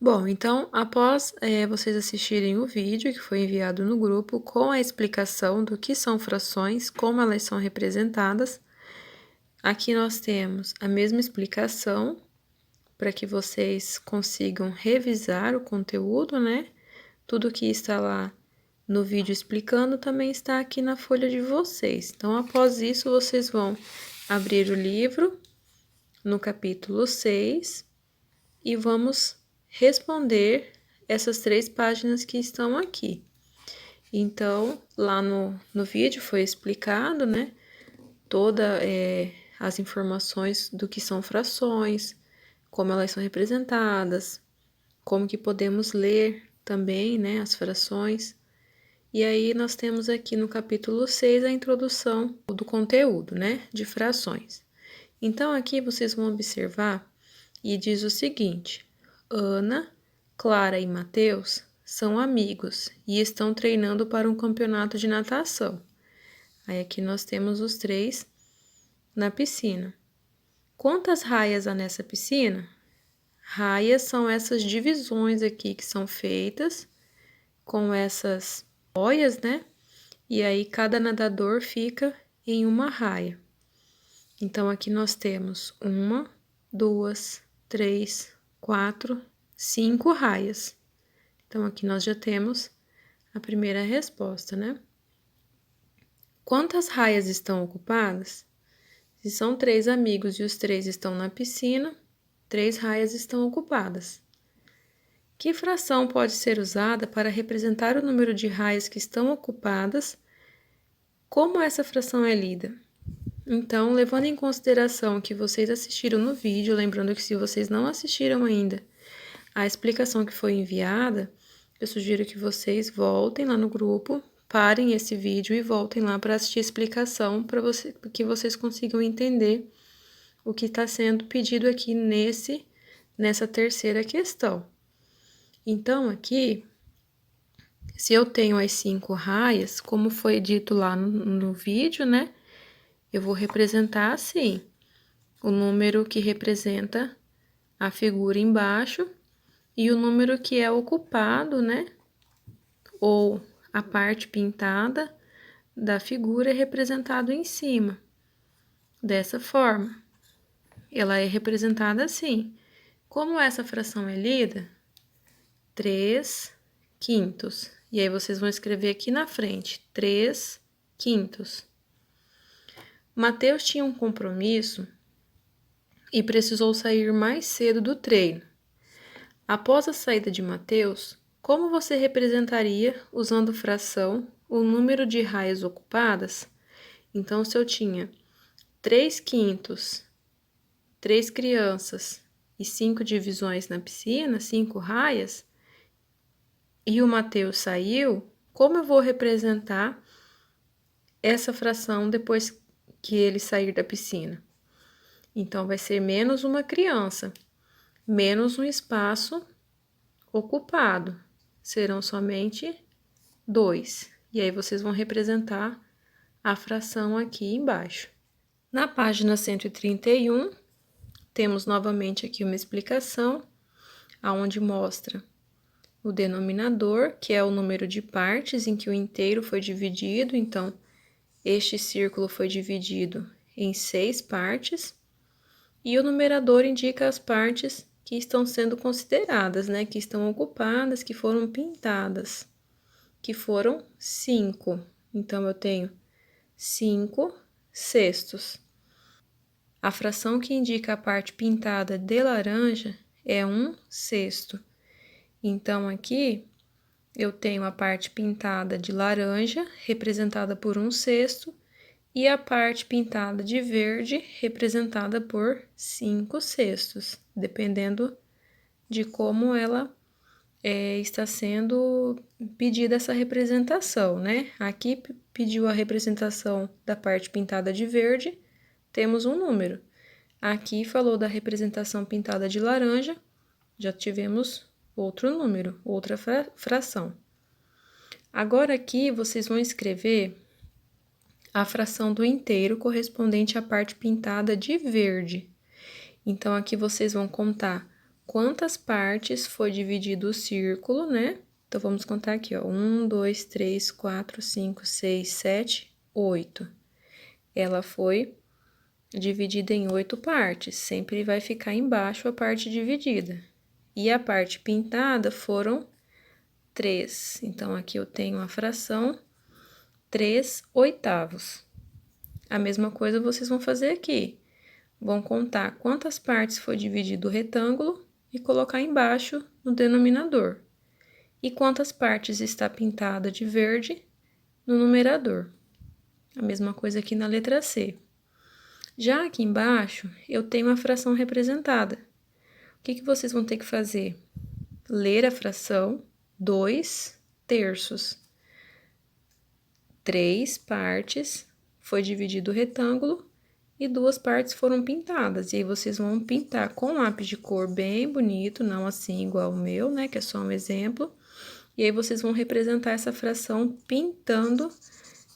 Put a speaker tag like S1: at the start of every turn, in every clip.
S1: Bom, então, após vocês assistirem o vídeo que foi enviado no grupo com a explicação do que são frações, como elas são representadas, aqui nós temos a mesma explicação para que vocês consigam revisar o conteúdo, né? Tudo que está lá no vídeo explicando também está aqui na folha de vocês. Então, após isso, vocês vão abrir o livro no capítulo 6 e vamos responder essas 3 páginas que estão aqui. Então, lá no vídeo foi explicado, né, toda as informações do que são frações, como elas são representadas, como que podemos ler também, né, as frações. E aí, nós temos aqui no capítulo 6 a introdução do conteúdo, né, de frações. Então, aqui vocês vão observar e diz o seguinte: Ana, Clara e Mateus são amigos e estão treinando para um campeonato de natação. Aí aqui nós temos os 3 na piscina. Quantas raias há nessa piscina? Raias são essas divisões aqui que são feitas com essas boias, né? E aí cada nadador fica em uma raia. Então aqui nós temos 1, 2, 3, 4, 5 raias. Então, aqui nós já temos a primeira resposta, né? Quantas raias estão ocupadas? Se são 3 amigos e os 3 estão na piscina, 3 raias estão ocupadas. Que fração pode ser usada para representar o número de raias que estão ocupadas? Como essa fração é lida? Então, levando em consideração que vocês assistiram no vídeo, lembrando que se vocês não assistiram ainda a explicação que foi enviada, eu sugiro que vocês voltem lá no grupo, parem esse vídeo e voltem lá para assistir a explicação para que vocês consigam entender o que está sendo pedido aqui nessa terceira questão. Então, aqui, se eu tenho as 5 raias, como foi dito lá no vídeo, né? Eu vou representar assim, o número que representa a figura embaixo e o número que é ocupado, né? Ou a parte pintada da figura é representado em cima. Dessa forma, ela é representada assim. Como essa fração é lida? 3 quintos. E aí, vocês vão escrever aqui na frente, 3 quintos. Mateus tinha um compromisso e precisou sair mais cedo do treino. Após a saída de Mateus, como você representaria, usando fração, o número de raias ocupadas? Então, se eu tinha 3 quintos, 3 crianças e 5 divisões na piscina, 5 raias, e o Mateus saiu, como eu vou representar essa fração depois que ele sair da piscina? Então, vai ser menos uma criança, menos um espaço ocupado. Serão somente 2. E aí, vocês vão representar a fração aqui embaixo. Na página 131, temos novamente aqui uma explicação, aonde mostra o denominador, que é o número de partes em que o inteiro foi dividido. Então, este círculo foi dividido em 6 partes. E o numerador indica as partes que estão sendo consideradas, né? Que estão ocupadas, que foram pintadas, que foram 5. Então, eu tenho 5 cestos. A fração que indica a parte pintada de laranja é 1 sexto. Então, aqui, eu tenho a parte pintada de laranja, representada por 1 sexto, e a parte pintada de verde, representada por 5 sextos, dependendo de como ela está sendo pedida essa representação, né? Aqui pediu a representação da parte pintada de verde, temos um número. Aqui falou da representação pintada de laranja, já tivemos outro número, outra fração. Agora aqui vocês vão escrever a fração do inteiro correspondente à parte pintada de verde. Então, aqui vocês vão contar quantas partes foi dividido o círculo, né? Então, vamos contar aqui, ó. 1, 2, 3, 4, 5, 6, 7, 8. Ela foi dividida em 8 partes. Sempre vai ficar embaixo a parte dividida. E a parte pintada foram 3. Então, aqui eu tenho a fração 3/8. A mesma coisa vocês vão fazer aqui. Vão contar quantas partes foi dividido o retângulo e colocar embaixo no denominador. E quantas partes está pintada de verde no numerador. A mesma coisa aqui na letra C. Já aqui embaixo, eu tenho a fração representada. O que vocês vão ter que fazer? Ler a fração 2/3. 3 partes foi dividido o retângulo e 2 partes foram pintadas. E aí, vocês vão pintar com lápis de cor bem bonito, não assim igual o meu, né, que é só um exemplo. E aí, vocês vão representar essa fração pintando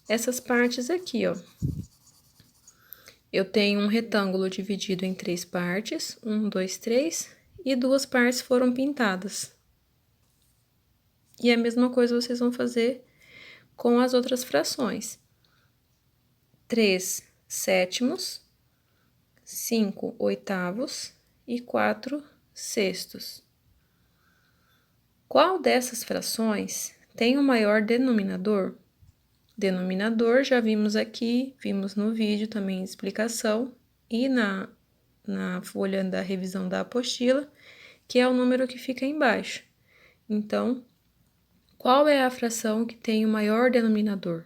S1: essas partes aqui, ó. Eu tenho um retângulo dividido em 3 partes, 1, 2, 3, e 2 partes foram pintadas. E a mesma coisa vocês vão fazer com as outras frações. 3/7, 5/8 e 4/6. Qual dessas frações tem o maior denominador? Denominador já vimos aqui, vimos no vídeo também explicação e na folha da revisão da apostila, que é o número que fica embaixo. Então, qual é a fração que tem o maior denominador?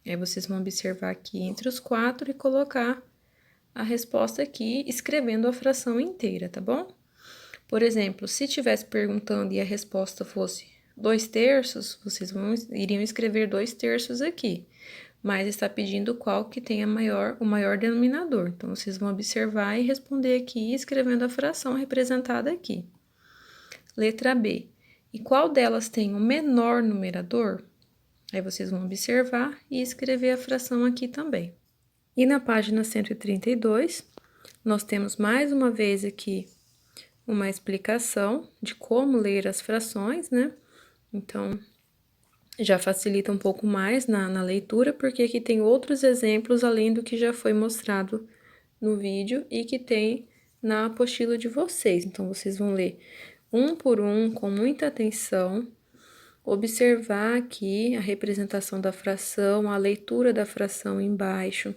S1: Aí vocês vão observar aqui entre os 4 e colocar a resposta aqui, escrevendo a fração inteira, tá bom? Por exemplo, se estivesse perguntando e a resposta fosse 2/3, vocês iriam escrever 2/3 aqui. Mas está pedindo qual que tem o maior denominador. Então, vocês vão observar e responder aqui, escrevendo a fração representada aqui. Letra B. E qual delas tem o menor numerador? Aí, vocês vão observar e escrever a fração aqui também. E na página 132, nós temos mais uma vez aqui uma explicação de como ler as frações, né? Então, já facilita um pouco mais na leitura, porque aqui tem outros exemplos além do que já foi mostrado no vídeo e que tem na apostila de vocês. Então, vocês vão ler um por um, com muita atenção, observar aqui a representação da fração, a leitura da fração embaixo.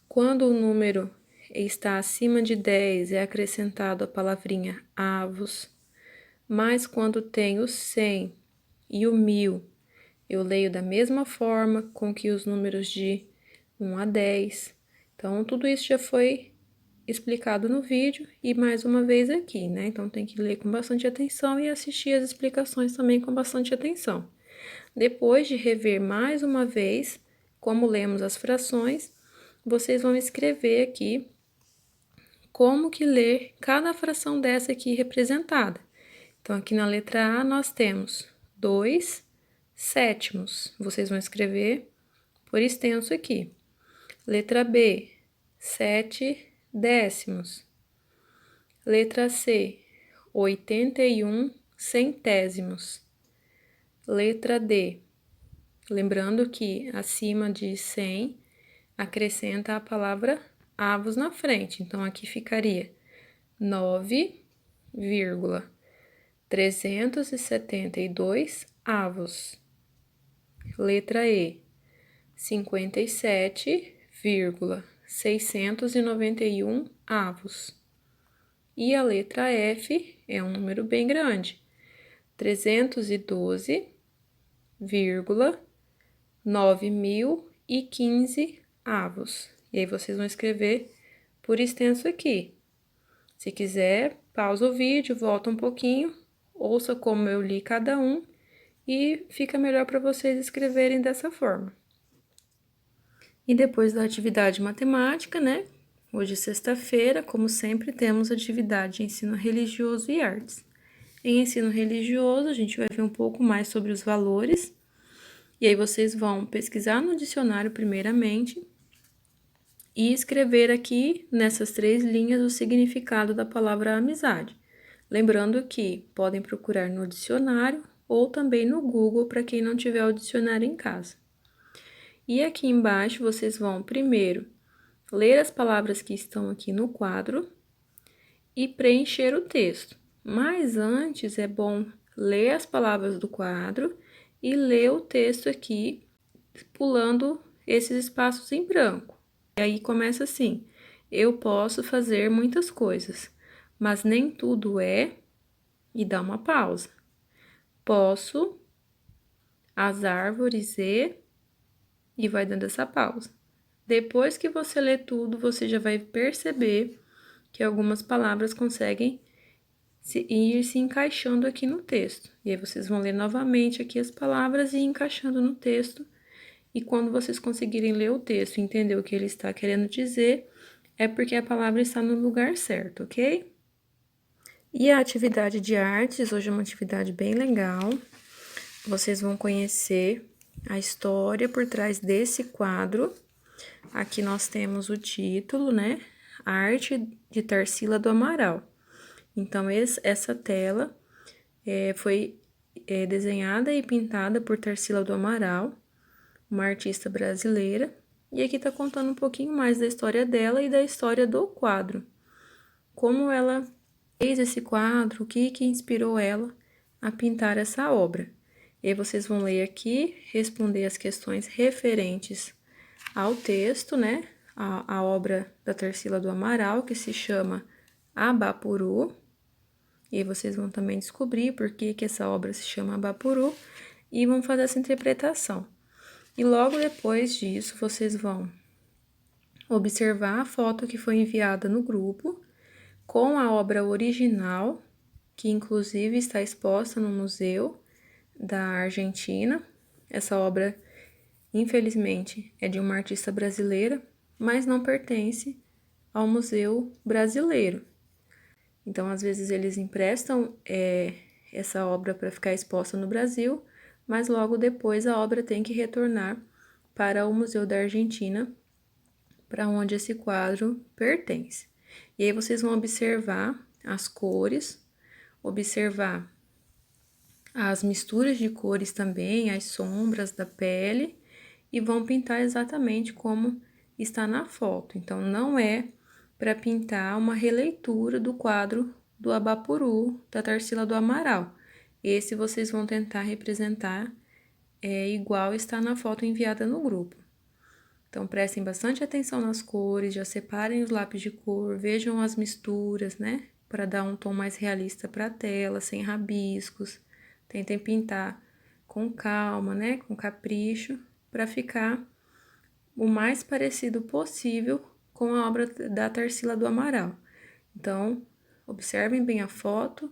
S1: Quando o número está acima de 10, é acrescentado a palavrinha avos, mas quando tem o 100 e o 1000, eu leio da mesma forma com que os números de 1 a 10. Então, tudo isso já foi explicado no vídeo e mais uma vez aqui, né? Então, tem que ler com bastante atenção e assistir as explicações também com bastante atenção. Depois de rever mais uma vez como lemos as frações, vocês vão escrever aqui como que ler cada fração dessa aqui representada. Então, aqui na letra A, nós temos 2/7. Vocês vão escrever por extenso aqui. Letra B, 7/10. Letra C, 81 centésimos. Letra D, lembrando que acima de 100, acrescenta a palavra avos na frente. Então, aqui ficaria 9,372 avos. Letra E, 57,691 avos. E a letra F é um número bem grande, 312,9015 avos. E aí, vocês vão escrever por extenso aqui. Se quiser, pausa o vídeo, volta um pouquinho, ouça como eu li cada um e fica melhor para vocês escreverem dessa forma. E depois da atividade matemática, né? Hoje é sexta-feira, como sempre, temos atividade de ensino religioso e artes. Em ensino religioso, a gente vai ver um pouco mais sobre os valores. E aí, vocês vão pesquisar no dicionário primeiramente e escrever aqui, nessas 3 linhas, o significado da palavra amizade. Lembrando que podem procurar no dicionário ou também no Google para quem não tiver o dicionário em casa. E aqui embaixo vocês vão primeiro ler as palavras que estão aqui no quadro e preencher o texto. Mas antes é bom ler as palavras do quadro e ler o texto aqui, pulando esses espaços em branco. E aí começa assim: eu posso fazer muitas coisas, mas nem tudo é, e dá uma pausa. Posso, as árvores e vai dando essa pausa. Depois que você lê tudo, você já vai perceber que algumas palavras conseguem ir se encaixando aqui no texto. E aí vocês vão ler novamente aqui as palavras e ir encaixando no texto. E quando vocês conseguirem ler o texto e entender o que ele está querendo dizer, é porque a palavra está no lugar certo, ok? E a atividade de artes, hoje é uma atividade bem legal. Vocês vão conhecer a história por trás desse quadro. Aqui nós temos o título, né? Arte de Tarsila do Amaral. Então, essa tela foi desenhada e pintada por Tarsila do Amaral, uma artista brasileira. E aqui tá contando um pouquinho mais da história dela e da história do quadro. Como ela fez esse quadro, o que inspirou ela a pintar essa obra. E aí vocês vão ler aqui, responder as questões referentes ao texto, né? A obra da Tarsila do Amaral, que se chama Abapuru. E aí vocês vão também descobrir por que essa obra se chama Abapuru e vão fazer essa interpretação. E logo depois disso, vocês vão observar a foto que foi enviada no grupo com a obra original, que inclusive está exposta no Museu da Argentina. Essa obra, infelizmente, é de uma artista brasileira, mas não pertence ao Museu Brasileiro. Então, às vezes, eles emprestam essa obra para ficar exposta no Brasil, mas logo depois a obra tem que retornar para o Museu da Argentina, para onde esse quadro pertence. E aí vocês vão observar as cores, observar as misturas de cores também, as sombras da pele, e vão pintar exatamente como está na foto. Então, não é para pintar uma releitura do quadro do Abapuru, da Tarsila do Amaral. Esse vocês vão tentar representar igual está na foto enviada no grupo. Então, prestem bastante atenção nas cores, já separem os lápis de cor, vejam as misturas, né? Para dar um tom mais realista para a tela, sem rabiscos. Tentem pintar com calma, né? Com capricho, para ficar o mais parecido possível com a obra da Tarsila do Amaral. Então, observem bem a foto,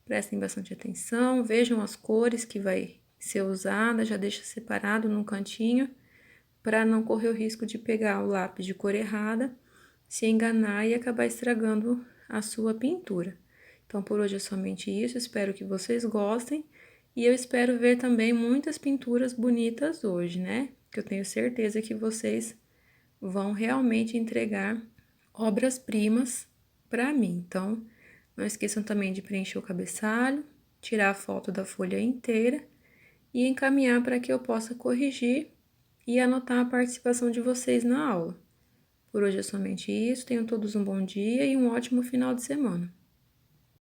S1: prestem bastante atenção, vejam as cores que vai ser usada, já deixa separado num cantinho, para não correr o risco de pegar o lápis de cor errada, se enganar e acabar estragando a sua pintura. Então, por hoje é somente isso, espero que vocês gostem e eu espero ver também muitas pinturas bonitas hoje, né? Que eu tenho certeza que vocês vão realmente entregar obras-primas para mim. Então, não esqueçam também de preencher o cabeçalho, tirar a foto da folha inteira e encaminhar para que eu possa corrigir e anotar a participação de vocês na aula. Por hoje é somente isso, tenham todos um bom dia e um ótimo final de semana.